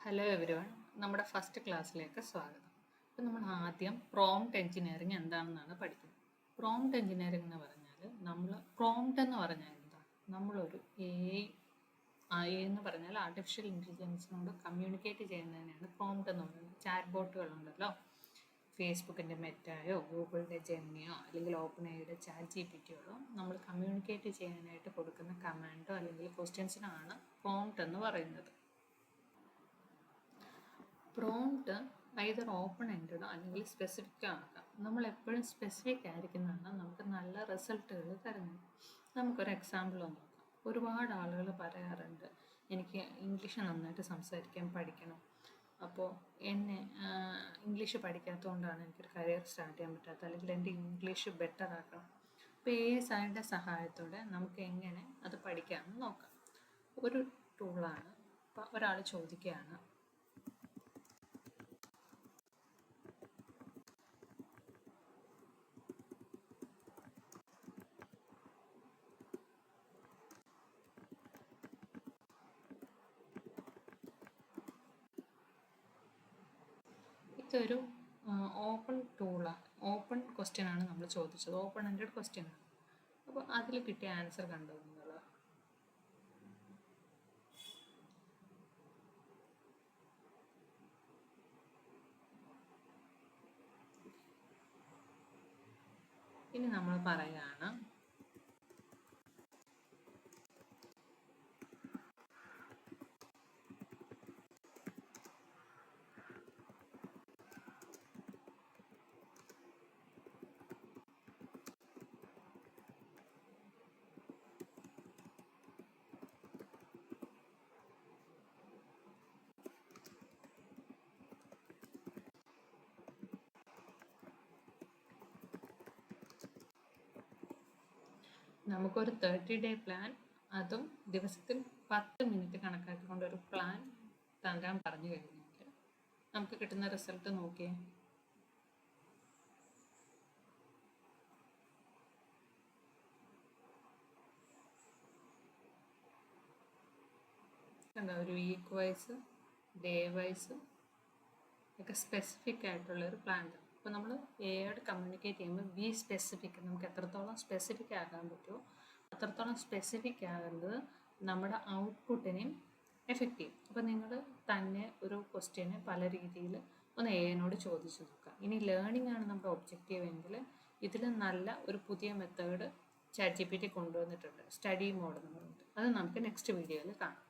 Hello everyone, നമ്മുടെ first ക്ലാസ്സിലേക്ക് സ്വാഗതം. അപ്പോൾ നമ്മൾ ആദ്യം പ്രോംപ്റ്റ് എഞ്ചിനീയറിംഗ് എന്താണെന്നാണ് പഠിക്കുന്നത്. പ്രോംപ്റ്റ് എഞ്ചിനീയറിംഗ് എന്ന് പറഞ്ഞാൽ പ്രോംപ്റ്റ് എന്ന് പറഞ്ഞാൽ എന്താ, നമ്മളൊരു എന്ന് പറഞ്ഞാൽ ആർട്ടിഫിഷ്യൽ ഇൻ്റലിജൻസിനോട് കമ്മ്യൂണിക്കേറ്റ് ചെയ്യുന്നതിനാണ് പ്രോംപ്റ്റ് എന്ന് പറയുന്നത്. ചാറ്റ് ബോട്ടുകളുണ്ടല്ലോ, ഫേസ്ബുക്കിൻ്റെ മെറ്റായോ ഗൂഗിളിൻ്റെ ജെമിനിയോ അല്ലെങ്കിൽ ഓപ്പൺ ഐയുടെ ചാറ്റ് ജിപിടിയോ നമ്മൾ കമ്മ്യൂണിക്കേറ്റ് ചെയ്യാനായിട്ട് കൊടുക്കുന്ന കമാൻഡോ അല്ലെങ്കിൽ ക്വസ്റ്റ്യൻസിനാണ് പ്രോംപ്റ്റ് എന്ന് പറയുന്നത്. പ്രോംപ്റ്റ് ഐദർ ഓപ്പൺ എൻഡഡോ അല്ലെങ്കിൽ സ്പെസിഫിക് ആക്കാം. നമ്മൾ എപ്പോഴും സ്പെസിഫിക് ആയിരിക്കുന്നതാണ് നമുക്ക് നല്ല റിസൾട്ടുകൾ തരുന്നത്. നമുക്കൊരു എക്സാമ്പിൾ നോക്കാം. ഒരുപാട് ആളുകൾ പറയാറുണ്ട്, എനിക്ക് ഇംഗ്ലീഷ് നന്നായിട്ട് സംസാരിക്കാൻ പഠിക്കണം, അപ്പോൾ ഇംഗ്ലീഷ് പഠിക്കാത്തതുകൊണ്ടാണ് എനിക്കൊരു കരിയർ സ്റ്റാർട്ട് ചെയ്യാൻ പറ്റാത്തത്, അല്ലെങ്കിൽ എൻ്റെ ഇംഗ്ലീഷ് ബെറ്റർ ആക്കണം. അപ്പോൾ AI സഹായത്തോടെ നമുക്ക് എങ്ങനെ അത് പഠിക്കാമെന്ന് നോക്കാം. ഒരു ടൂളാണ്. ഇപ്പോൾ ഒരാൾ ചോദിക്കുകയാണ്, ഇതൊരു ഓപ്പൺ ടൂളാണ്, ഓപ്പൺ ക്വസ്റ്റ്യനാണ് നമ്മൾ ചോദിച്ചത്, ഓപ്പൺ എൻഡഡ് ക്വസ്റ്റ്യനാണ്. അപ്പോൾ അതിൽ കിട്ടിയ ആൻസർ കണ്ടു നിങ്ങൾ. ഇനി നമ്മൾ പറയുകയാണ്, നമുക്കൊരു 30-day പ്ലാൻ, അതും ദിവസത്തിൽ 10 മിനിറ്റ് കണക്കാക്കിക്കൊണ്ട് ഒരു പ്ലാൻ തരാൻ പറഞ്ഞു കഴിഞ്ഞാൽ നമുക്ക് കിട്ടുന്ന റിസൾട്ട് നോക്കിയേ. എന്താ, ഒരു വീക്ക് വൈസ്, ഡേ വൈസ് ഒക്കെ സ്പെസിഫിക് ആയിട്ടുള്ളൊരു പ്ലാൻ തരും. അപ്പോൾ നമ്മൾ AI കമ്മ്യൂണിക്കേറ്റ് ചെയ്യുമ്പോൾ ബി സ്പെസിഫിക്, നമുക്ക് എത്രത്തോളം സ്പെസിഫിക് ആകാൻ പറ്റുമോ അത്രത്തോളം സ്പെസിഫിക് ആകുന്നത് നമ്മുടെ ഔട്ട്പുട്ടിനെയും എഫക്റ്റ് ചെയ്യും. അപ്പോൾ നിങ്ങൾ തന്നെ ഒരു ക്വസ്റ്റ്യന് പല രീതിയിൽ ഒന്ന് AI ചോദിച്ചു നോക്കുക. ഇനി ലേണിംഗ് ആണ് നമ്മുടെ ഒബ്ജക്റ്റീവ് എങ്കിൽ ഇതിൽ നല്ല ഒരു പുതിയ മെത്തേഡ് ചാറ്റ് GPT കൊണ്ടുവന്നിട്ടുണ്ട്, സ്റ്റഡി മോഡ് എന്ന് പറഞ്ഞിട്ട്. അത് നമുക്ക് നെക്സ്റ്റ് വീഡിയോയിൽ കാണാം.